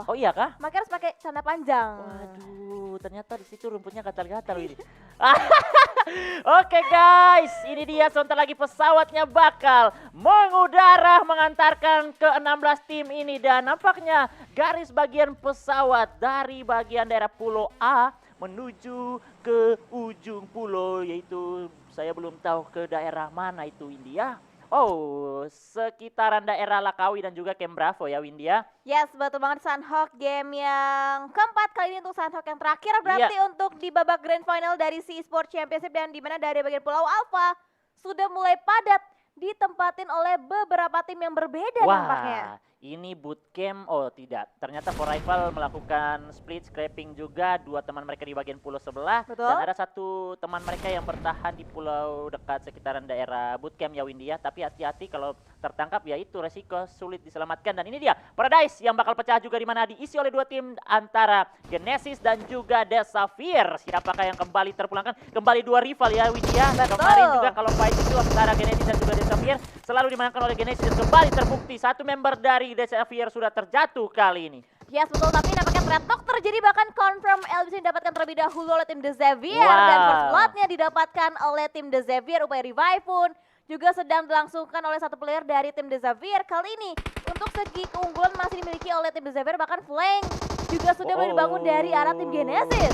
Oh iya kah? Makanya harus pakai celana panjang. Waduh, ternyata di situ rumputnya gatal-gatal ini. Oke guys, ini dia sebentar lagi pesawatnya bakal mengudara mengantarkan ke 16 tim ini dan nampaknya garis bagian pesawat dari bagian daerah pulau A menuju ke ujung pulau, yaitu saya belum tahu ke daerah mana itu India. Oh, sekitaran daerah Lakawi dan juga Camp Bravo ya Windia. Yes, betul banget. Sunhawk game yang keempat kali ini untuk Sunhawk yang terakhir berarti untuk di babak grand final dari si Sport Championship, dan dimana dari bagian Pulau Alpha sudah mulai padat ditempatin oleh beberapa tim yang berbeda nampaknya. Ini bootcamp, oh tidak, ternyata For Rival melakukan split scraping juga, dua teman mereka di bagian pulau sebelah. Betul. Dan ada satu teman mereka yang bertahan di pulau dekat sekitaran daerah bootcamp ya Windia. Tapi hati-hati kalau tertangkap ya itu resiko sulit diselamatkan. Dan ini dia Paradise yang bakal pecah juga, di mana diisi oleh dua tim antara Genesis dan juga The Sapphire. Siapakah yang kembali terpulangkan? Kembali dua rival ya Windia. Kemarin juga kalau fight itu antara Genesis dan juga The Sapphire selalu dimenangkan oleh Genesis, dan kembali terbukti satu member dari The Sapphire sudah terjatuh kali ini. Yes betul, tapi nampaknya Threat Talk terjadi, bahkan confirm LBC didapatkan terlebih dahulu oleh tim The Xavier. Dan first blood-nya didapatkan oleh tim The Xavier. Upaya revive pun juga sedang dilangsungkan oleh satu player dari tim The Xavier. Kali ini untuk segi keunggulan masih dimiliki oleh tim The Xavier, bahkan flank juga sudah mulai dibangun dari arah tim Genesis.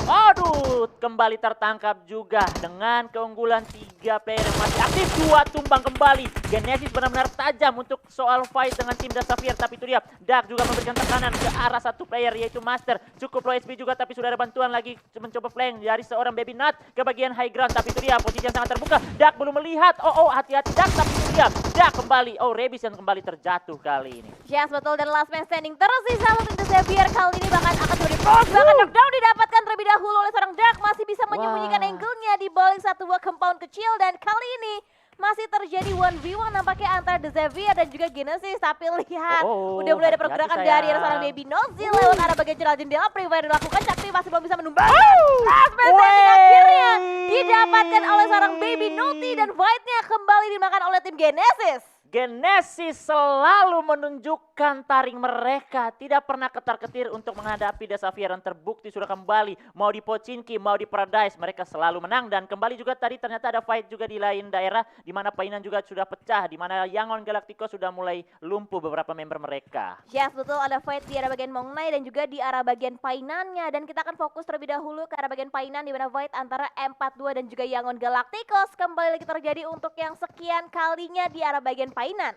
Aduh, kembali tertangkap juga dengan keunggulan 3 player yang masih aktif. 2 tumbang kembali. Genesis benar-benar tajam untuk soal fight dengan tim The Sapphire, tapi itu dia Dark juga memberikan tekanan ke arah satu player yaitu Master. Cukup low HP juga, tapi sudah ada bantuan lagi mencoba flank dari seorang Baby Nut ke bagian high ground, tapi itu dia posisi yang sangat terbuka. Dark belum melihat. Hati-hati Dark, tapi itu dia Dark kembali. Rebis yang kembali terjatuh kali ini. Yes betul, dan last man standing tersisa untuk The Xavier kali ini bahkan akan jadi pros. Bahkan knockdown didapatkan terlebih dahulu oleh seorang Dark, masih bisa menyembunyikan angle-nya di balik satu buah compound kecil. Dan kali ini masih terjadi 1v1 nampaknya antara The Xavier dan juga Genesis. Tapi lihat, udah mulai ada pergerakan dari seorang Baby Nozil lewat arah bagian celah jendela. Prevent dilakukan, tapi masih belum bisa menumbangkan. Last man standing akhirnya didapatkan oleh seorang Baby Noti, dan fight-nya kembali dimakan oleh tim Genesis. Genesis selalu menunjukkan taring mereka, tidak pernah ketar-ketir untuk menghadapi The Sapphire, yang terbukti sudah kembali. Mau di Pochinki, mau di Paradise, mereka selalu menang. Dan kembali juga tadi ternyata ada fight juga di lain daerah, di mana Painan juga sudah pecah, di mana Yangon Galactico sudah mulai lumpuh beberapa member mereka. Yes betul, ada fight di arah bagian Mongnai dan juga di arah bagian Painannya. Dan kita akan fokus terlebih dahulu ke arah bagian Painan, di mana fight antara M42 dan juga Yangon Galacticos kembali lagi terjadi untuk yang sekian kalinya di arah bagian Painan.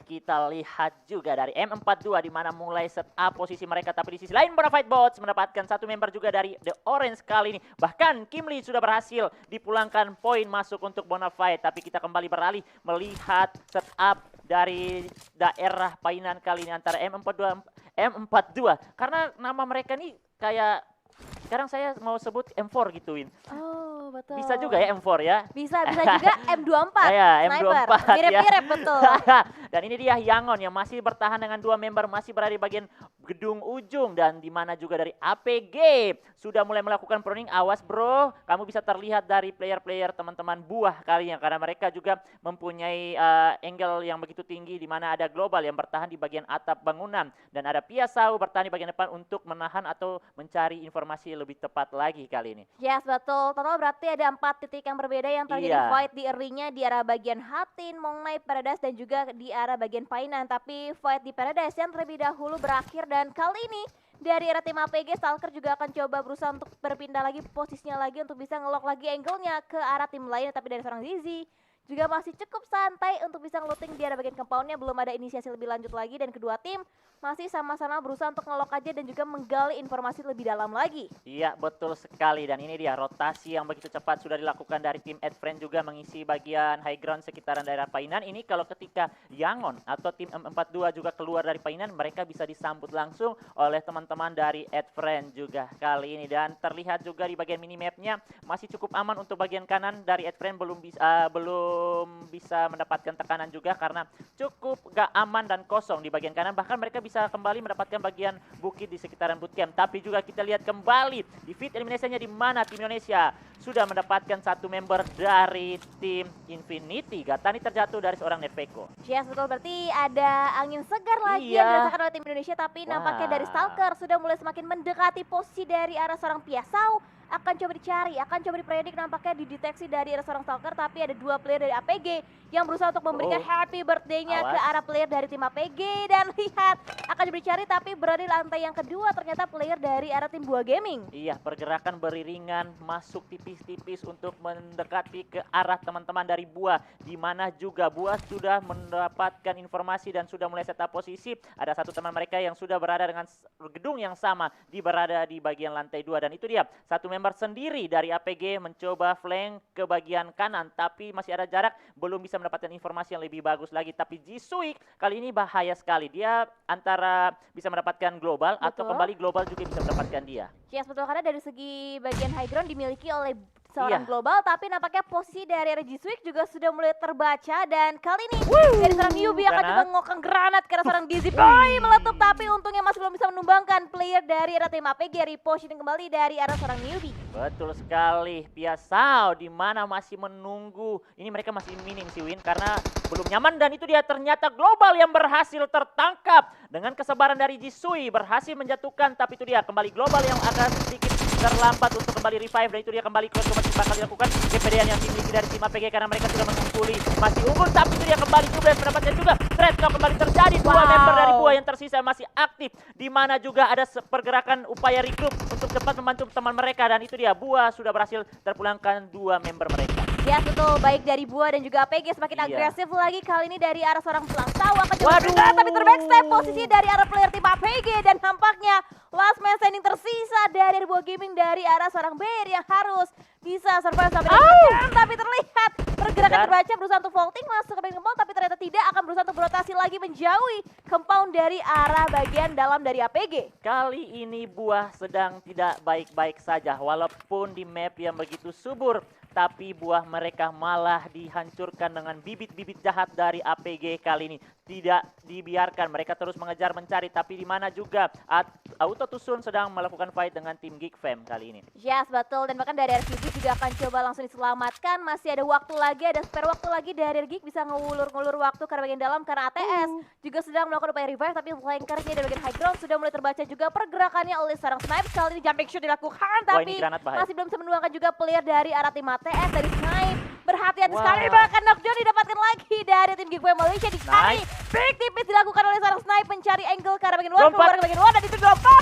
Kita lihat juga dari M42 di mana mulai set up posisi mereka, tapi di sisi lain Bonafide Bots mendapatkan satu member juga dari The Orange kali ini. Bahkan Kimli sudah berhasil dipulangkan poin masuk untuk Bonafide, tapi kita kembali beralih melihat set up dari daerah Painan kali ini antara M42 karena nama mereka nih kayak sekarang saya mau sebut M4 gituin. Oh betul. Bisa juga ya M4 ya. Bisa juga M24. Ya, M24. Mirip-mirip betul. Dan ini dia Yangon yang masih bertahan dengan 2 member, masih berada di bagian gedung ujung, dan di mana juga dari APG sudah mulai melakukan proning. Awas bro, kamu bisa terlihat dari player-player teman-teman buah kalinya, karena mereka juga mempunyai angle yang begitu tinggi, di mana ada Global yang bertahan di bagian atap bangunan dan ada Piasau bertahan di bagian depan untuk menahan atau mencari informasi lebih tepat lagi kali ini. Yes betul, total berarti ada 4 titik yang berbeda yang terjadi fight di early-nya di arah bagian Hatin, Mongnai, Paradise dan juga di arah bagian Painan. Tapi fight di Paradise yang terlebih dahulu berakhir, dan kali ini dari arah tim APG Stalker juga akan coba berusaha untuk berpindah lagi posisinya lagi untuk bisa ngelock lagi angle-nya ke arah tim lain. Tapi dari seorang Zizi juga masih cukup santai untuk bisa ngelooting di arah bagian compound-nya, belum ada inisiasi lebih lanjut lagi, dan kedua tim masih sama-sama berusaha untuk ngelock aja dan juga menggali informasi lebih dalam lagi. Iya betul sekali, dan ini dia rotasi yang begitu cepat sudah dilakukan dari tim Adfriend juga mengisi bagian high ground sekitaran daerah Painan. Ini kalau ketika Yangon atau tim M42 juga keluar dari Painan, mereka bisa disambut langsung oleh teman-teman dari Adfriend juga kali ini. Dan terlihat juga di bagian minimapnya masih cukup aman untuk bagian kanan dari Adfriend, belum belum bisa mendapatkan tekanan juga karena cukup gak aman dan kosong di bagian kanan. Bahkan mereka bisa kembali mendapatkan bagian bukit di sekitaran bootcamp. Tapi juga kita lihat kembali di feed eliminasinya di mana tim Indonesia sudah mendapatkan satu member dari tim Infinity. Gatani terjatuh dari seorang Neveko. Yes, betul. Berarti ada angin segar lagi Iya. yang dirasakan oleh tim Indonesia. Tapi Wah. nampaknya dari Stalker sudah mulai semakin mendekati posisi dari arah seorang Piasau. Akan coba dicari, akan coba dipredik, nampaknya dideteksi dari arah seorang Stalker. Tapi ada dua player dari APG yang berusaha untuk memberikan happy birthday-nya ke arah player dari tim APG. Dan lihat, akan coba dicari tapi berada di lantai yang kedua ternyata player dari arah tim Buah Gaming. Iya, pergerakan beriringan masuk tipis-tipis untuk mendekati ke arah teman-teman dari Buah. Di mana juga Buah sudah mendapatkan informasi dan sudah mulai setup posisi. Ada satu teman mereka yang sudah berada dengan gedung yang sama, berada di bagian lantai 2. Dan itu dia, satu member sendiri dari APG mencoba flank ke bagian kanan. Tapi masih ada jarak, belum bisa mendapatkan informasi yang lebih bagus lagi. Tapi Jisuik kali ini bahaya sekali. Dia antara bisa mendapatkan global atau kembali global juga bisa mendapatkan dia. Yes, betul, karena dari segi bagian high ground dimiliki oleh seorang global, tapi nampaknya posisi dari RG Swick juga sudah mulai terbaca. Dan kali ini dari seorang newbie akan coba ngokang granat karena seorang Dizzy Boy meletup, tapi untungnya masih belum bisa menumbangkan player dari arah tim APG. Repositioning kembali dari arah seorang newbie. Betul sekali, Piasau di mana masih menunggu. Ini mereka masih minim si win karena belum nyaman, dan itu dia ternyata global yang berhasil tertangkap dengan kesabaran dari Jisui, berhasil menjatuhkan. Tapi itu dia kembali global yang agak sedikit terlambat untuk kembali revive, dan itu dia kembali close masih bakal dilakukan kepedean yang dimiliki dari tim APG karena mereka sudah mengumpuli masih unggul. Tapi itu dia kembali juga mendapatkan juga threat kembali terjadi. Dua member dari Buah yang tersisa masih aktif, di mana juga ada pergerakan upaya regroup untuk cepat membantu teman mereka, dan itu dia Buah sudah berhasil terpulangkan dua member mereka. Ya betul, baik dari Buah dan juga APG semakin agresif lagi kali ini dari arah seorang Pelangsau akan coba tapi terbackstab posisi dari arah player tim APG, dan nampaknya last man standing tersisa dari Buah Gaming dari arah seorang Bear yang harus bisa survive sampai dengan tapi terlihat pergerakan terbaca berusaha untuk vaulting masuk ke bagian compound, tapi ternyata tidak, akan berusaha untuk berotasi lagi menjauhi compound dari arah bagian dalam dari APG. Kali ini Buah sedang tidak baik-baik saja, walaupun di map yang begitu subur, tapi Buah mereka malah dihancurkan dengan bibit-bibit jahat dari APG kali ini. Tidak dibiarkan, mereka terus mengejar mencari, tapi di mana juga Auto Tusun sedang melakukan fight dengan tim Geek Fam kali ini. Yes, betul, dan bahkan dari RGG juga akan coba langsung diselamatkan. Masih ada waktu lagi, ada spare waktu lagi dari RGG bisa ngulur-ngulur waktu karena bagian dalam, karena ATS juga sedang melakukan upaya revive, tapi flankernya dari bagian high ground sudah mulai terbaca juga pergerakannya oleh seorang Snipe. Kali ini jumping shoot dilakukan, tapi masih belum bisa menuangkan juga player dari arah tim ATS dari Snipe. Berhati-hati sekali, bahkan knockdown didapatkan lagi dari tim Geek Fam Malaysia. Dicari big tipis dilakukan oleh seorang Snipe, mencari angle ke arah bagian luar, keluar ke bagian luar, dan itu dilompat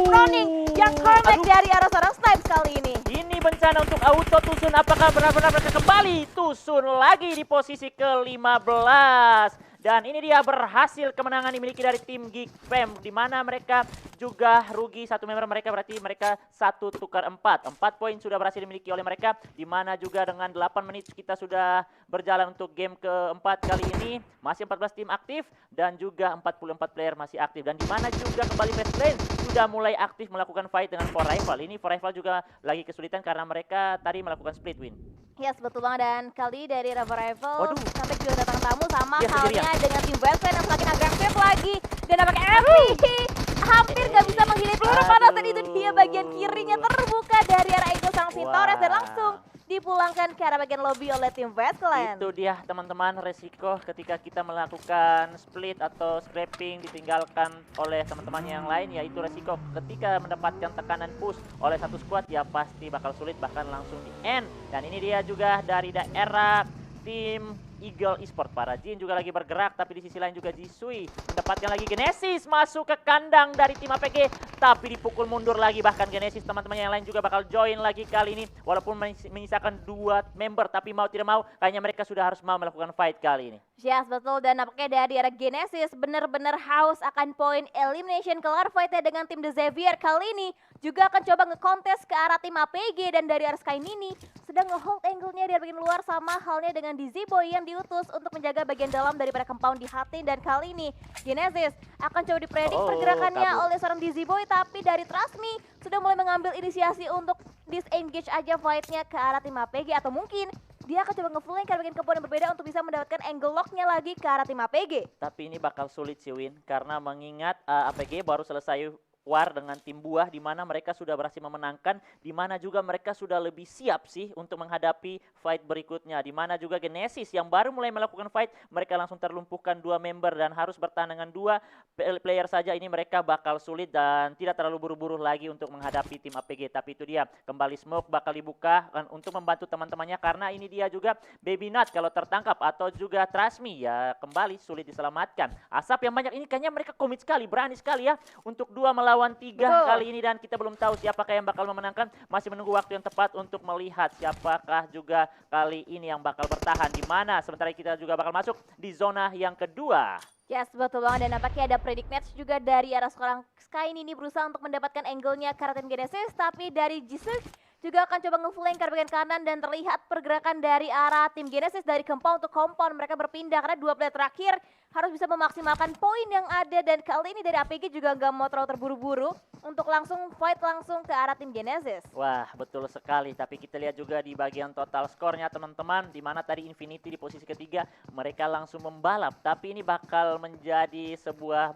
Browning yang comeback dari arah seorang Snipe kali ini. Ini bencana untuk Auto Tusun, apakah benar-benar mereka kembali? Tusun lagi di posisi ke-15. Dan ini dia berhasil kemenangan dimiliki dari tim Geek Fam, di mana mereka juga rugi satu member mereka, berarti mereka 1 tukar 4. 4 poin sudah berhasil dimiliki oleh mereka, di mana juga dengan 8 menit kita sudah berjalan untuk game keempat kali ini. Masih 14 tim aktif dan juga 44 player masih aktif, dan di mana juga kembali Fast Lane sudah mulai aktif melakukan fight dengan 4 Rival. Ini 4 Rival juga lagi kesulitan karena mereka tadi melakukan split win. Yes, betul banget, dan kali dari Rival sampai juga datang tamu sama halnya dengan tim Westland yang semakin agresif lagi, dan nampaknya FP hampir nggak bisa menghilangkan peluru panas, dan itu dia bagian kirinya terbuka dari arah Eagle sang Sintores dan langsung dipulangkan ke arah bagian lobby oleh tim Westland. Itu dia teman-teman resiko ketika kita melakukan split atau scrapping ditinggalkan oleh teman-teman yang lain, yaitu resiko ketika mendapatkan tekanan push oleh satu squad ya pasti bakal sulit, bahkan langsung di end. Dan ini dia juga dari daerah tim Eagle Esport, para Jin juga lagi bergerak, tapi di sisi lain juga Jisui mendapatkan lagi Genesis masuk ke kandang dari tim APG, tapi dipukul mundur lagi. Bahkan Genesis teman-teman yang lain juga bakal join lagi kali ini, walaupun menyisakan 2 member, tapi mau tidak mau kayaknya mereka sudah harus mau melakukan fight kali ini. Yes, betul, dan nampaknya dari arah Genesis benar-benar haus akan poin elimination. Kelar fightnya dengan tim The Xavier kali ini juga akan coba ngekontes ke arah tim APG, dan dari arah Sky Nini sedang ngehold angle-nya dari bagian luar, sama halnya dengan Dizzy Boy yang diutus untuk menjaga bagian dalam daripada compound di Hatin. Dan kali ini Genesis akan coba dipredik pergerakannya oleh seorang Dizzy Boy, tapi dari Trust Me sudah mulai mengambil inisiasi untuk disengage aja fight-nya ke arah tim APG, atau mungkin dia akan coba nge-flank ke bagian compound yang berbeda untuk bisa mendapatkan angle lock-nya lagi ke arah tim APG. Tapi ini bakal sulit sih Win, karena mengingat APG baru selesai war dengan tim buah di mana mereka sudah berhasil memenangkan, di mana juga mereka sudah lebih siap sih untuk menghadapi fight berikutnya, di mana juga Genesis yang baru mulai melakukan fight, mereka langsung terlumpuhkan 2 member dan harus bertahan dengan 2 player saja. Ini mereka bakal sulit dan tidak terlalu buru-buru lagi untuk menghadapi tim APG. Tapi itu dia, kembali smoke bakal dibuka untuk membantu teman-temannya, karena ini dia juga Baby Nut kalau tertangkap atau juga Trasmi ya kembali sulit diselamatkan. Asap yang banyak ini kayaknya mereka komit sekali, berani sekali ya untuk 2 melawan 3 kali ini, dan kita belum tahu siapakah yang bakal memenangkan. Masih menunggu waktu yang tepat untuk melihat siapakah juga kali ini yang bakal bertahan di mana. Sementara kita juga bakal masuk di zona yang kedua. Yes, betul banget, dan nampaknya ada predict match juga dari arah seorang Sky ini berusaha untuk mendapatkan angle-nya ke arah tim Genesis, tapi dari Jisoo juga akan coba nge-flank ke bagian kanan dan terlihat pergerakan dari arah tim Genesis dari compound untuk compound. Mereka berpindah karena 2 player terakhir harus bisa memaksimalkan poin yang ada, dan kali ini dari APG juga nggak mau terlalu terburu-buru untuk langsung fight langsung ke arah tim Genesis. Wah, betul sekali. Tapi kita lihat juga di bagian total skornya teman-teman, di mana tadi Infinity di posisi ketiga mereka langsung membalap. Tapi ini bakal menjadi sebuah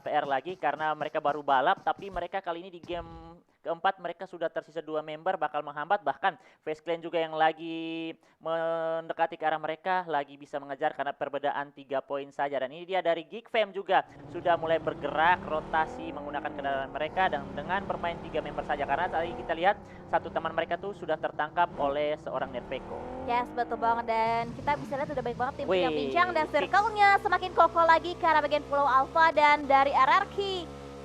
PR lagi karena mereka baru balap, tapi mereka kali ini di game keempat mereka sudah tersisa 2 member bakal menghambat, bahkan Face Clan juga yang lagi mendekati ke arah mereka lagi bisa mengejar karena perbedaan 3 poin saja. Dan ini dia dari Geek Fam juga sudah mulai bergerak rotasi menggunakan kendaraan mereka dan dengan bermain 3 member saja, karena tadi kita lihat satu teman mereka tuh sudah tertangkap oleh seorang Nerveko. Yes, betul banget, dan kita bisa lihat udah baik banget tim yang Wih, pincang dan circle-nya semakin kokoh lagi ke arah bagian Pulau Alpha, dan dari RRQ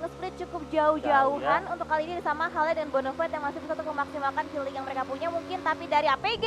nge-split cukup jauh-jauhan untuk kali ini sama halnya dengan Bonafide yang masih bisa untuk memaksimalkan healing yang mereka punya mungkin, tapi dari APG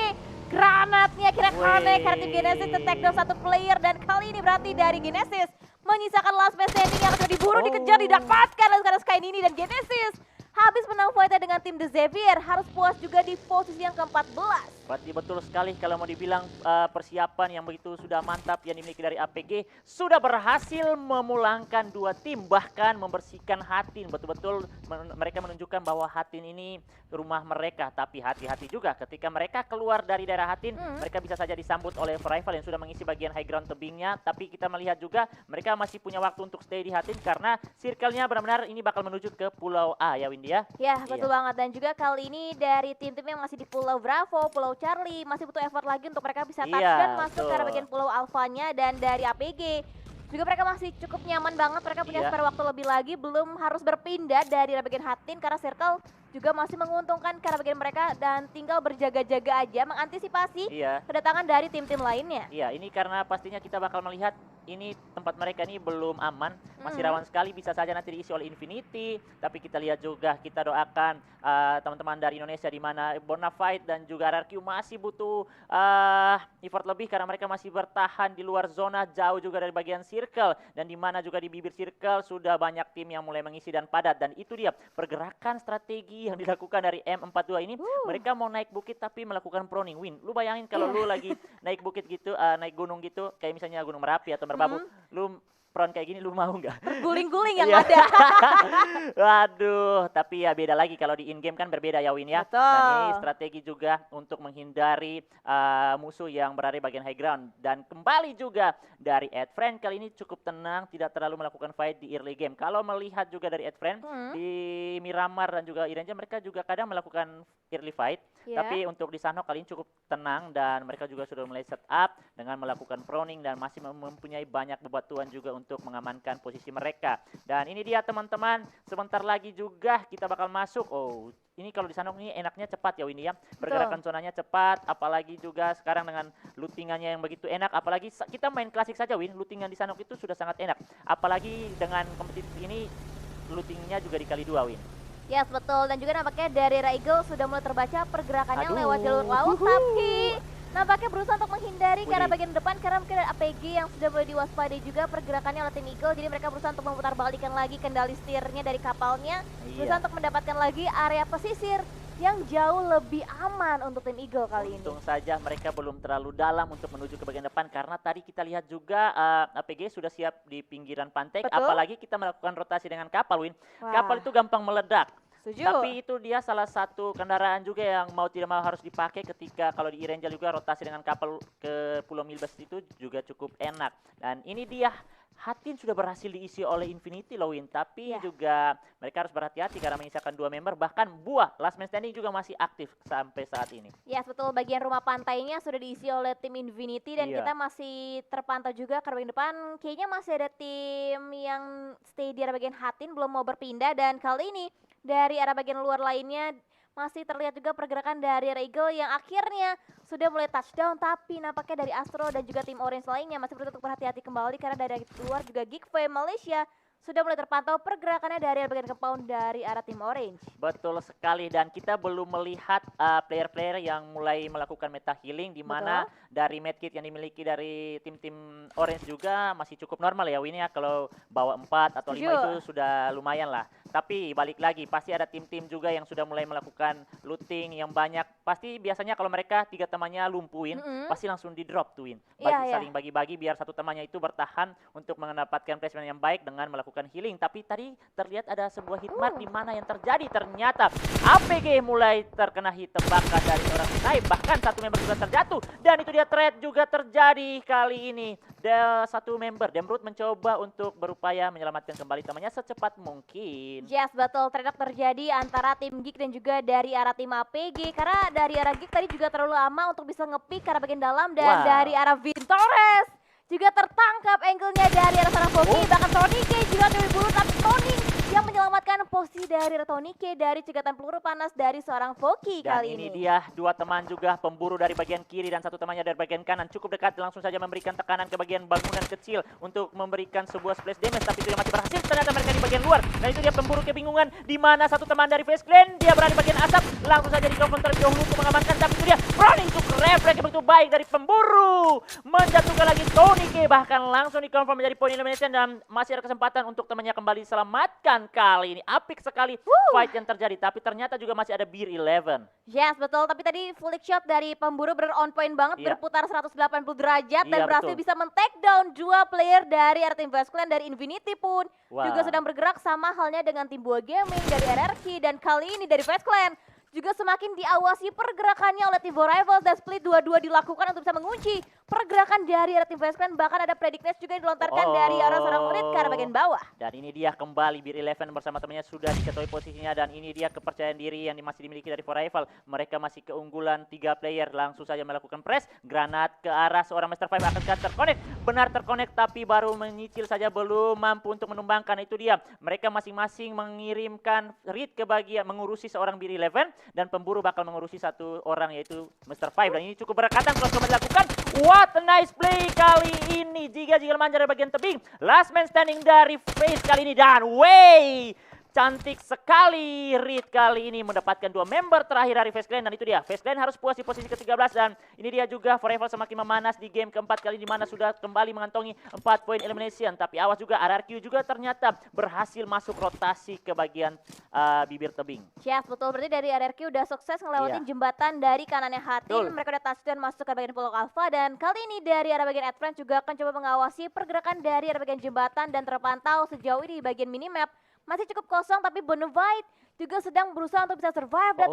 granatnya kira connect karena tim Genesis take down 1 player, dan kali ini berarti dari Genesis menyisakan last man standing yang akan diburu, dikejar, didapatkan sekarang Sky Nini, dan Genesis habis menang fight dengan tim The Xavier harus puas juga di posisi yang ke-14. Berarti betul sekali kalau mau dibilang persiapan yang begitu sudah mantap yang dimiliki dari APG sudah berhasil memulangkan 2 tim, bahkan membersihkan Hatin. Betul-betul mereka menunjukkan bahwa Hatin ini rumah mereka, tapi hati-hati juga ketika mereka keluar dari daerah Hatin, mereka bisa saja disambut oleh rival yang sudah mengisi bagian high ground tebingnya. Tapi kita melihat juga mereka masih punya waktu untuk stay di Hatin karena circle-nya benar-benar ini bakal menuju ke Pulau A ya Windy ya. Ya, betul banget, dan juga kali ini dari tim-tim yang masih di Pulau Bravo, Pulau Charlie masih butuh effort lagi untuk mereka bisa touchdown masuk ke arah bagian Pulau Alphanya, dan dari APG juga mereka masih cukup nyaman banget, mereka punya spare waktu lebih lagi, belum harus berpindah dari bagian Hatin karena circle juga masih menguntungkan ke arah bagian mereka, dan tinggal berjaga-jaga aja mengantisipasi kedatangan dari tim-tim lainnya. Iya, ini karena pastinya kita bakal melihat ini tempat mereka ini belum aman, masih rawan sekali bisa saja nanti diisi oleh Infinity. Tapi kita lihat juga, kita doakan teman-teman dari Indonesia di mana Bonafide dan juga RRQ masih butuh effort lebih karena mereka masih bertahan di luar zona, jauh juga dari bagian circle, dan di mana juga di bibir circle sudah banyak tim yang mulai mengisi dan padat. Dan itu dia pergerakan strategi yang dilakukan dari M42 ini. Mereka mau naik bukit tapi melakukan proning. Win, lu bayangin kalau lu lagi naik bukit gitu, naik gunung gitu, kayak misalnya Gunung Merapi atau Merbabu, lu prone kayak gini, lu mau nggak? Guling-guling yang ada. Waduh, tapi ya beda lagi kalau di in game kan berbeda ya Win ya. Betul. Dan ini strategi juga untuk menghindari musuh yang berada di bagian high ground. Dan kembali juga dari Adfriend kali ini cukup tenang, tidak terlalu melakukan fight di early game. Kalau melihat juga dari Adfriend di Miramar dan juga Irenja, mereka juga kadang melakukan early fight. Tapi untuk di Sanhok kali ini cukup tenang, dan mereka juga sudah mulai set up dengan melakukan proning dan masih mempunyai banyak bebatuan juga untuk mengamankan posisi mereka. Dan ini dia teman-teman, sebentar lagi juga kita bakal masuk. Oh, ini kalau di Sanhok ini enaknya cepat ya Windy ya. Pergerakan zonanya cepat, apalagi juga sekarang dengan lootingannya yang begitu enak. Apalagi kita main klasik saja Win, lootingan di Sanhok itu sudah sangat enak. Apalagi dengan kompetitif ini, lootingnya juga dikali 2 Win. Yes, betul, dan juga nampaknya dari Raigel sudah mulai terbaca pergerakannya lewat jalur laut, tapi nampaknya berusaha untuk menghindari karena bagian depan, karena mungkin ada APG yang sudah mulai diwaspadai juga pergerakannya oleh tim Eagle. Jadi mereka berusaha untuk memutar balikan lagi kendali setirnya dari kapalnya, berusaha untuk mendapatkan lagi area pesisir yang jauh lebih aman untuk tim Eagle kali ini. Untung saja mereka belum terlalu dalam untuk menuju ke bagian depan, karena tadi kita lihat juga APG sudah siap di pinggiran pantai. Apalagi kita melakukan rotasi dengan kapal Win. Kapal itu gampang meledak. Setuju. Tapi itu dia salah satu kendaraan juga yang mau tidak mau harus dipakai ketika kalau di Irangel juga rotasi dengan kapal ke Pulau Milbas itu juga cukup enak. Dan ini dia Hatin sudah berhasil diisi oleh Infinity loh Win, tapi Iya. juga mereka harus berhati-hati karena menyisakan 2 member, bahkan Buah last man standing juga masih aktif sampai saat ini. Ya betul, bagian rumah pantainya sudah diisi oleh tim Infinity dan Iya. kita masih terpantau juga ke bagian depan. Kayaknya masih ada tim yang stay di arah bagian Hatin belum mau berpindah, dan kali ini dari arah bagian luar lainnya masih terlihat juga pergerakan dari Regal yang akhirnya sudah mulai touchdown, tapi nampaknya dari Astro dan juga tim Orange lainnya masih perlu untuk berhati-hati kembali karena dari luar juga Geekfam Malaysia sudah mulai terpantau pergerakannya dari bagian compound dari arah tim Orange. Betul sekali, dan kita belum melihat player-player yang mulai melakukan meta healing, di mana dari medkit yang dimiliki dari tim-tim Orange juga masih cukup normal ya Win ya, kalau bawa 4 atau 5 itu sudah lumayan lah. Tapi balik lagi pasti ada tim-tim juga yang sudah mulai melakukan looting yang banyak. Pasti biasanya kalau mereka 3 temannya lumpuhin, pasti langsung di drop tuh Win. Saling bagi-bagi biar satu temannya itu bertahan untuk mendapatkan placement yang baik dengan melakukan healing. Tapi tadi terlihat ada sebuah hitmark di mana yang terjadi, ternyata APG mulai terkena hit tembakan dari seorang snipe, bahkan satu member juga terjatuh, dan itu dia trade juga terjadi kali ini. Satu member Demrut mencoba untuk berupaya menyelamatkan kembali temannya secepat mungkin. Yes, betul, trade up terjadi antara tim Geek dan juga dari arah tim APG, karena dari arah Geek tadi juga terlalu lama untuk bisa nge-pick ke arah bagian dalam, dan dari arah Vintores juga tertangkap angle-nya dari arah sana Foki, bahkan Tonike juga diburu, tapi Tony yang menyelamatkan posisi dari Tonike dari cegatan peluru panas dari seorang Foki dan kali ini. ini. Dia 2 teman juga, pemburu dari bagian kiri dan satu temannya dari bagian kanan, cukup dekat, langsung saja memberikan tekanan ke bagian bangunan kecil untuk memberikan sebuah splash damage, tapi itu yang masih berhasil. Ternyata mereka di bagian luar, dan itu dia pemburu kebingungan di mana satu teman dari Face Clan dia berada di bagian asap, langsung saja di counter terlebih dahulu untuk mengamankan, tapi itu dia running to reflect yang begitu baik dari pemburu, menjatuhkan lagi Tonike, bahkan langsung di confirm menjadi point elimination, dan masih ada kesempatan untuk temannya kembali diselamatkan. Kali ini apik sekali fight yang terjadi, tapi ternyata juga masih ada Beer 11. Yes, betul, tapi tadi flick shot dari pemburu on point banget, berputar 180 derajat dan berhasil bisa men-take down 2 player dari arah tim Face Clan. Dari Infinity pun juga sedang bergerak, sama halnya dengan tim Buah Gaming dari RRQ, dan kali ini dari Face Clan juga semakin diawasi pergerakannya oleh tim Rivals, dan split 2-2 dilakukan untuk bisa mengunci pergerakan dari arah tim Face Clan. Bahkan ada Predictness juga yang dilontarkan dari arah seorang murid ke arah bagian bawah. Dan ini dia kembali Beer 11 bersama temannya sudah diketahui posisinya, dan ini dia kepercayaan diri yang masih dimiliki dari Rival. Mereka masih keunggulan 3 player, langsung saja melakukan press, granat ke arah seorang Master 5 akan terconnect. Benar terconnect, tapi baru menyicil saja, belum mampu untuk menumbangkan. Itu dia, mereka masing-masing mengirimkan read ke bagian mengurusi seorang Beer 11, dan pemburu bakal mengurusi satu orang yaitu Mr. 5, dan ini cukup berdekatan kalau coba dilakukan. What a nice play kali ini, jika manjar dari bagian tebing, last man standing dari Face kali ini, dan cantik sekali Reed kali ini mendapatkan 2 member terakhir dari Face Clan, dan itu dia Face Clan harus puas di posisi ke-13, dan ini dia juga Forever semakin memanas di game keempat kali, di mana sudah kembali mengantongi 4 poin elimination. Tapi awas juga, RRQ juga ternyata berhasil masuk rotasi ke bagian bibir tebing. Yes, betul, berarti dari RRQ udah sukses ngelewatin jembatan dari kanannya Hatin. Mereka udah touchdown masuk ke bagian Pulau Alpha, dan kali ini dari arah bagian Advance juga akan coba mengawasi pergerakan dari arah bagian jembatan, dan terpantau sejauh ini di bagian minimap masih cukup kosong, tapi Bonafide juga sedang berusaha untuk bisa survive, tapi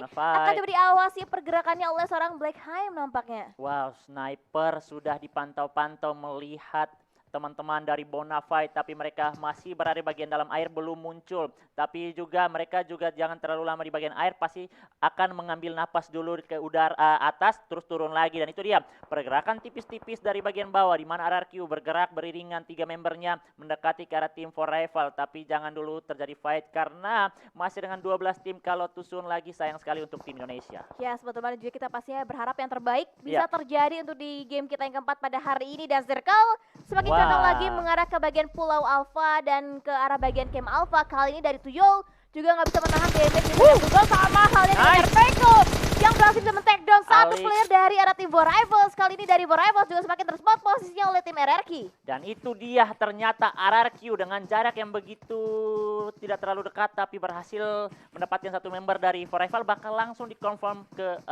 akan coba diawasi pergerakannya oleh seorang Blackheim nampaknya. Wow, sniper sudah dipantau-pantau melihat teman-teman dari Bonafide, tapi mereka masih berada di bagian dalam air, belum muncul. Tapi juga mereka juga jangan terlalu lama di bagian air, pasti akan mengambil napas dulu ke udara atas, terus turun lagi. Dan itu dia pergerakan tipis-tipis dari bagian bawah, di mana RRQ bergerak beriringan 3 membernya mendekati ke arah tim Rival. Tapi jangan dulu terjadi fight karena masih dengan 12 tim, kalau tusun lagi sayang sekali untuk tim Indonesia. Yes, betul banget, juga kita pastinya berharap yang terbaik bisa terjadi untuk di game kita yang keempat pada hari ini. Dan Circle semakin condong lagi mengarah ke bagian Pulau Alpha dan ke arah bagian Camp Alpha. Kali ini dari Tuyol juga nggak bisa menahan damage dari Google, sama halnya dengan Peko yang berhasil bisa men-take down satu Alex. player dari arah tim War Rivals. Kali ini dari War Rivals juga semakin terspot posisinya oleh tim RRQ. Dan itu dia ternyata RRQ dengan jarak yang begitu tidak terlalu dekat tapi berhasil mendapatkan satu member dari Forever bakal langsung dikonfirm ke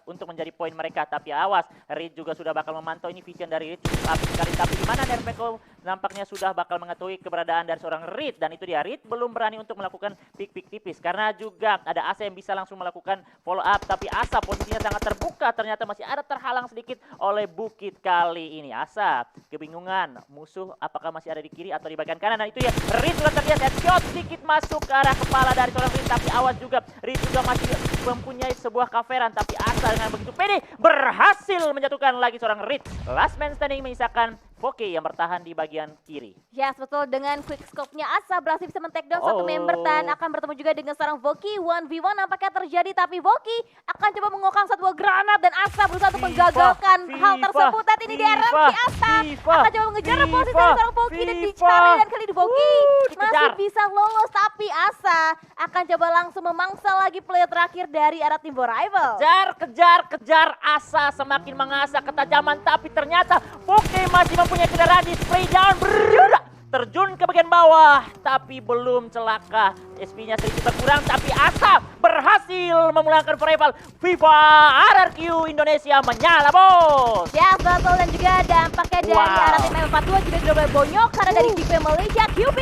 untuk menjadi poin mereka. Tapi awas, Reed juga sudah bakal memantau ini vision dari Reed cukup apik sekali. Tapi di mana Nerpeko nampaknya sudah bakal mengetahui keberadaan dari seorang Reed dan itu dia Reed belum berani untuk melakukan pick tipis karena juga ada Asa yang bisa langsung melakukan follow up tapi Asa posisinya sangat terbuka ternyata masih ada terhalang sedikit oleh bukit kali ini. Asa kebingungan musuh apakah masih ada di kiri atau di bagian kanan dan itu ya Reed sudah terlihat headshot sedikit masuk ke arah kepala dari seorang Reed tapi awas juga Reed juga masih mempunyai sebuah coveran tapi Asa dengan begitu pede berhasil menjatuhkan lagi seorang Reed. Last man standing menyisakan Voke yang bertahan di bagian kiri. Yes, betul. Dengan quick scope-nya Asa berhasil bisa men-take down satu member dan akan bertemu juga dengan seorang Voki. 1v1 nampaknya terjadi tapi Voki akan coba mengokang satu buah granat dan Asa berusaha untuk menggagalkan hal tersebut. Dan ini di RRQ Asa akan coba mengejar posisi dari seorang Voki dan dicari dan kali ini Voki masih bisa lolos tapi Asa akan coba langsung memangsa lagi player terakhir dari arah tim War Rivals. Kejar Asa semakin mengasah ketajaman tapi ternyata Voke masih mempunyai kendaraan di spray down terjun ke bagian bawah tapi belum celaka. SP-nya sedikit berkurang tapi Asa berhasil memulangkan Forever. FIFA RRQ Indonesia menyala bos. Ya betul dan juga dampaknya dari arah tim M42 juga sudah mulai bonyok karena dari GP Malaysia QB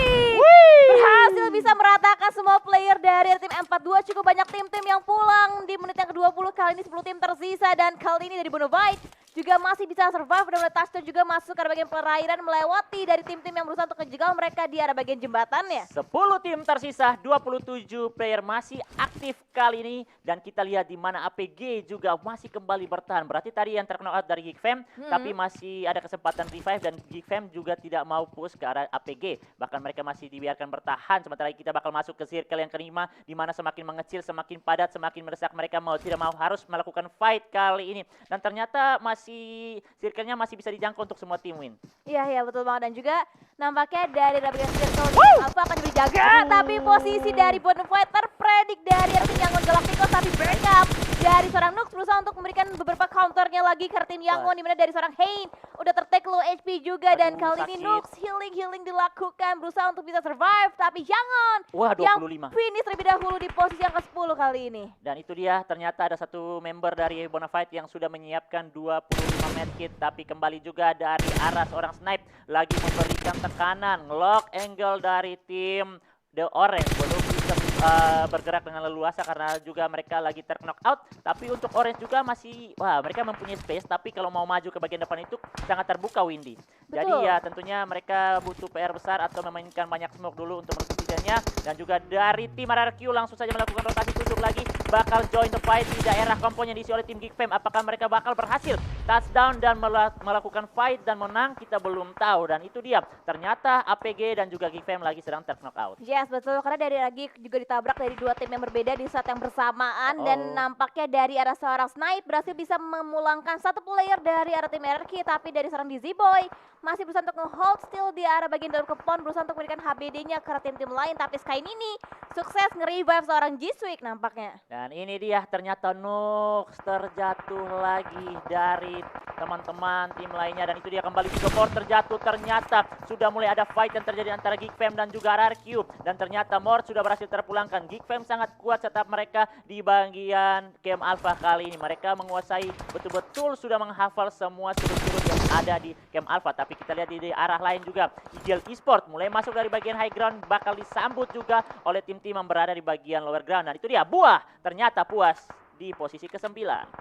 berhasil bisa meratakan semua player dari tim M42. Cukup banyak tim-tim yang pulang di menit yang ke-20 kali ini 10 tim tersisa dan kali ini dari Bonavide juga masih bisa survive dan mulai touchdown juga masuk ke arah bagian perairan melewati dari tim-tim yang berusaha untuk menjegal mereka di arah bagian jembatannya. 10 tim tersisa, 27 player masih aktif kali ini dan kita lihat di mana APG juga masih kembali bertahan. Berarti tadi yang terkena out dari GigFam tapi masih ada kesempatan revive dan GigFam juga tidak mau push ke arah APG. Bahkan mereka masih dibiarkan bertahan sementara kita bakal masuk ke circle yang kelima di mana semakin mengecil, semakin padat, semakin mendesak mereka mau tidak mau harus melakukan fight kali ini. Dan ternyata circle-nya masih bisa dijangkau untuk semua tim win. Iya betul banget dan juga nampaknya dari bagian circle apa akan dijaga tapi posisi dari Bonafide terpredik dari tim Yangon Galacticos tapi backup dari seorang Nux berusaha untuk memberikan beberapa counternya lagi ke tim Yangon di mana dari seorang Hein udah tertake low HP juga dan kali ini Nux healing dilakukan berusaha untuk bisa survive tapi Yangon yang finish terlebih dahulu di posisi yang ke-10 kali ini. Dan itu dia ternyata ada satu member dari Bonafide yang sudah menyiapkan 25 medkit tapi kembali juga dari arah seorang Snipe lagi memberikan tekanan lock angle dari tim The Orange belum bisa bergerak dengan leluasa karena juga mereka lagi terknock out tapi untuk Orange juga masih mereka mempunyai space tapi kalau mau maju ke bagian depan itu sangat terbuka Windy. Jadi ya tentunya mereka butuh PR besar atau memainkan banyak smoke dulu untuk menutup visionnya dan juga dari tim RRQ langsung saja melakukan rotasi tunjuk lagi bakal join the fight di daerah kompon yang diisi oleh tim GigFam. Apakah mereka bakal berhasil touchdown dan melakukan fight dan menang kita belum tahu dan itu dia ternyata APG dan juga GigFam lagi sedang terknock out. Yes betul karena dari lagi juga ditabrak dari dua tim yang berbeda di saat yang bersamaan dan nampaknya dari arah seorang Snipe berhasil bisa memulangkan satu player dari arah tim RRQ tapi dari seorang Dizzy Boy masih berusaha untuk nge-hold still di arah bagian dalam kepon berusaha untuk memberikan HBD-nya ke tim-tim lain tapi Sky ini sukses nge-revive seorang G-Swig nampaknya. Dan ini dia ternyata Nux terjatuh lagi dari teman-teman tim lainnya dan itu dia kembali juga Mort terjatuh ternyata sudah mulai ada fight yang terjadi antara GigFam dan juga RRQ dan ternyata Mort sudah berhasil terpulangkan. GigFam sangat kuat setup mereka di bagian Camp Alpha kali ini. Mereka menguasai betul-betul sudah menghafal semua sudut-sudut yang ada di Camp Alpha tapi kita lihat di arah lain juga Eagle Esport mulai masuk dari bagian high ground bakal disambut juga oleh tim-tim yang berada di bagian lower ground dan itu dia Buah ternyata puas di posisi ke-9.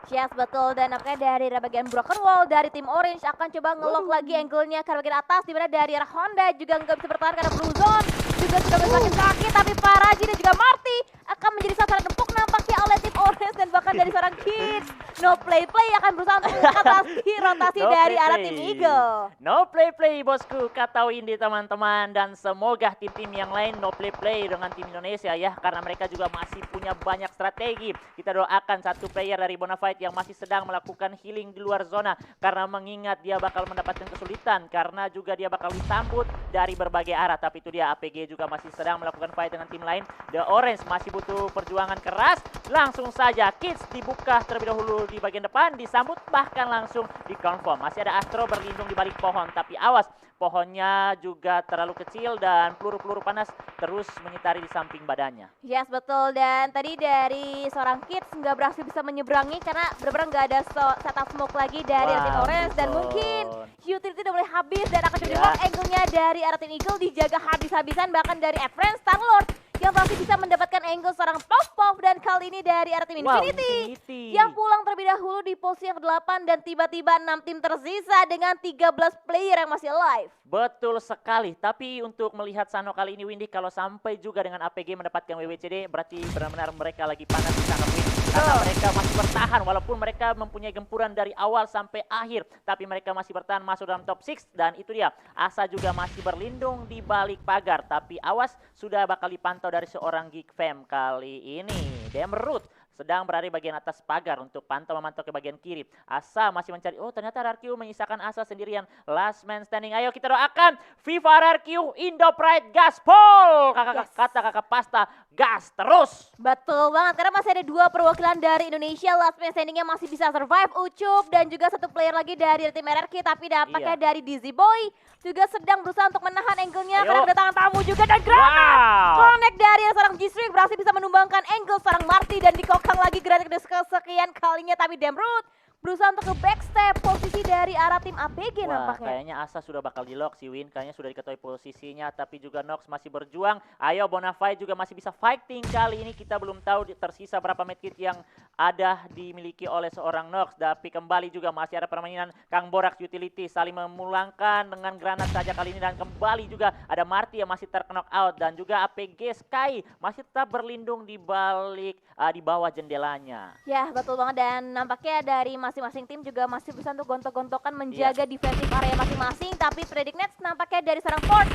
Yes betul dan nampaknya dari bagian Broken Wall dari tim Orange akan coba nge-lock lagi angle-nya ke bagian atas di mana dari arah Honda juga nggak bisa bertahan karena Blue Zone juga sudah sakit tapi Paraji dan juga Marty akan menjadi sasaran empuk nampaknya oleh tim Orange dan bahkan dari seorang Kids No play akan berusaha untuk mengatasi rotasi No dari play arah play. tim Eagle. No play bosku, kata Windy teman-teman. Dan semoga tim-tim yang lain no play dengan tim Indonesia ya. Karena mereka juga masih punya banyak strategi. Kita doakan satu player dari Bonafide yang masih sedang melakukan healing di luar zona. Karena mengingat dia bakal mendapatkan kesulitan. Karena juga dia bakal disambut dari berbagai arah. Tapi itu dia, APG juga masih sedang melakukan fight dengan tim lain. The Orange masih butuh perjuangan keras. Langsung saja Kids dibuka terlebih dahulu di bagian depan, disambut bahkan langsung dikonfirm. Masih ada Astro berlindung di balik pohon, tapi awas, pohonnya juga terlalu kecil dan peluru-peluru panas terus menyitari di samping badannya. Yes, betul. Dan tadi dari seorang Kids nggak berhasil bisa menyeberangi karena benar-benar nggak ada setup smoke lagi dari tim Orange. Dan mungkin utility udah mulai habis dan akan coba di-lock angle-nya dari arah tim Eagle, dijaga habis-habisan bahkan dari Advance Star-Lord yang pasti bisa mendapatkan angle seorang Pop dan kali ini dari arah tim Infinity yang pulang terlebih dahulu di posisi yang ke-8 dan tiba-tiba 6 tim tersisa dengan 13 player yang masih alive. Betul sekali, tapi untuk melihat Sano kali ini Windy, kalau sampai juga dengan APG mendapatkan WWCD berarti benar-benar mereka lagi panas di sana Win. Karena mereka masih bertahan walaupun mereka mempunyai gempuran dari awal sampai akhir, tapi mereka masih bertahan masuk dalam top 6 dan itu dia. Asa juga masih berlindung di balik pagar, tapi awas sudah bakal dipantau dari seorang Geek Fam kali ini. Demroot sedang berada di bagian atas pagar untuk memantau ke bagian kiri. Asa masih mencari, oh ternyata RRQ menyisakan Asa sendirian. Last man standing, ayo kita doakan Viva RRQ, Indo Pride, gaspol! Kata kakak Pasta, gas terus! Betul banget, karena masih ada 2 perwakilan dari Indonesia. Last man standingnya masih bisa survive, Ucup dan juga 1 player lagi dari tim RRQ. Tapi dampaknya dari Dizzy Boy juga sedang berusaha untuk menahan angle-nya karena kedatangan tamu juga dan granat. Connect dari seorang G-Streak berhasil bisa menumbangkan angle seorang Marty dan dikokang lagi granat kesekian kalinya, tapi Demroot berusaha untuk ke backstep posisi dari arah tim APG nampaknya. Kayaknya Asa sudah bakal di lock sih Win, kayaknya sudah diketahui posisinya, tapi juga Nox masih berjuang. Ayo Bonafide juga masih bisa fighting kali ini, kita belum tahu tersisa berapa medkit yang ada dimiliki oleh seorang Nox. Tapi kembali juga masih ada permainan Kang Borak utility saling memulangkan dengan granat saja kali ini, dan kembali juga ada Marty yang masih terknock out dan juga APG Sky masih tetap berlindung di balik di bawah jendelanya. Ya betul banget, dan nampaknya dari masing-masing tim juga masih bisa untuk gontok-gontokan menjaga defensive area masing-masing. Tapi Predict Nets nampaknya dari seorang Ford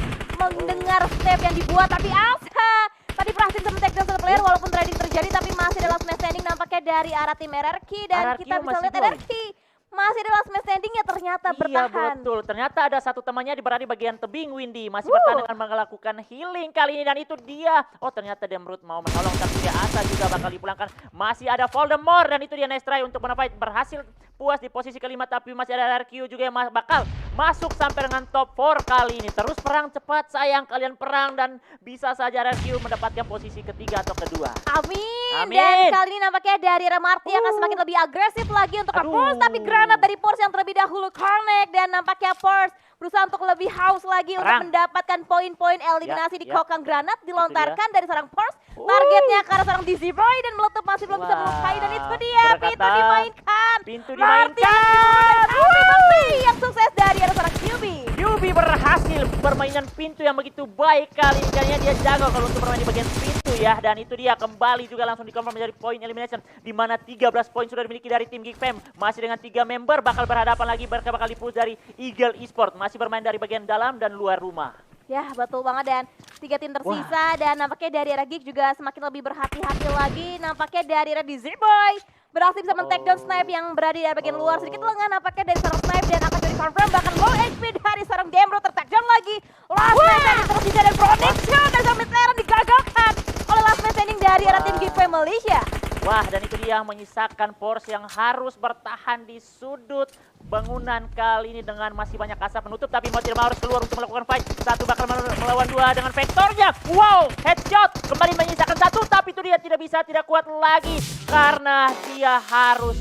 mendengar step yang dibuat, tapi Asa tadi berhasil men-take down satu player walaupun trading terjadi, tapi masih ada last man standing nampaknya dari arah tim RRQ. Dan kita bisa lihat RRQ masih ada last man standing ya ternyata bertahan. Iya betul, ternyata ada satu temannya berada di bagian tebing Windy, masih bertahan dengan melakukan healing kali ini, dan itu dia. Oh ternyata Demroot mau menolong, tapi dia Asa juga bakal dipulangkan. Masih ada Voldemort dan itu dia nice try untuk Bonafide berhasil puas di posisi kelima, tapi masih ada RRQ juga yang bakal masuk sampai dengan top 4 kali ini. Terus perang cepat sayang, kalian perang dan bisa saja RRQ mendapatkan posisi ketiga atau kedua. Amin. Dan kali ini nampaknya dari Marty akan semakin lebih agresif lagi untuk Force, tapi granat dari Force yang terlebih dahulu connect, dan nampaknya Force berusaha untuk lebih haus lagi untuk mendapatkan poin-poin eliminasi di kokang granat dilontarkan dari seorang Force. Targetnya ke arah seorang Dizzy Boy dan meletup masih belum bisa melukai, dan itu dia pintu dimainkan. Yang sukses dari arah seorang QB. QB berhasil permainan pintu yang begitu baik kali ini, karena dia jago kalau untuk bermain di bagian pintu ya, dan itu dia kembali juga langsung dikonfirm menjadi poin elimination, di mana 13 poin sudah dimiliki dari tim Geek Fam. Masih dengan 3 member bakal berhadapan lagi, bakal dipush dari Eagle Esport, masih bermain dari bagian dalam dan luar rumah. Ya betul banget, dan 3 tim tersisa. Dan nampaknya dari arah Geek juga semakin lebih berhati-hati lagi. Nampaknya dari arah Dizzy Boy berhasil bisa men-take down Snipe yang berada di bagian luar, sedikit lengan nampaknya dari seorang Snipe, dan akan jadi confirm bahkan low HP dari seorang Demroot. Ter-take down lagi last man standing tersisa, dan prediction dari seorang mid-laner digagalkan oleh last man standing dari arah tim Geek Fam Malaysia. Wah, dan itu dia menyisakan Force yang harus bertahan di sudut bangunan kali ini dengan masih banyak asap menutup, tapi mau tidak mau harus keluar untuk melakukan fight. Satu bakal melawan 2 dengan vektornya. Wow, headshot kembali menyisakan 1, tapi itu dia tidak bisa, tidak kuat lagi karena dia harus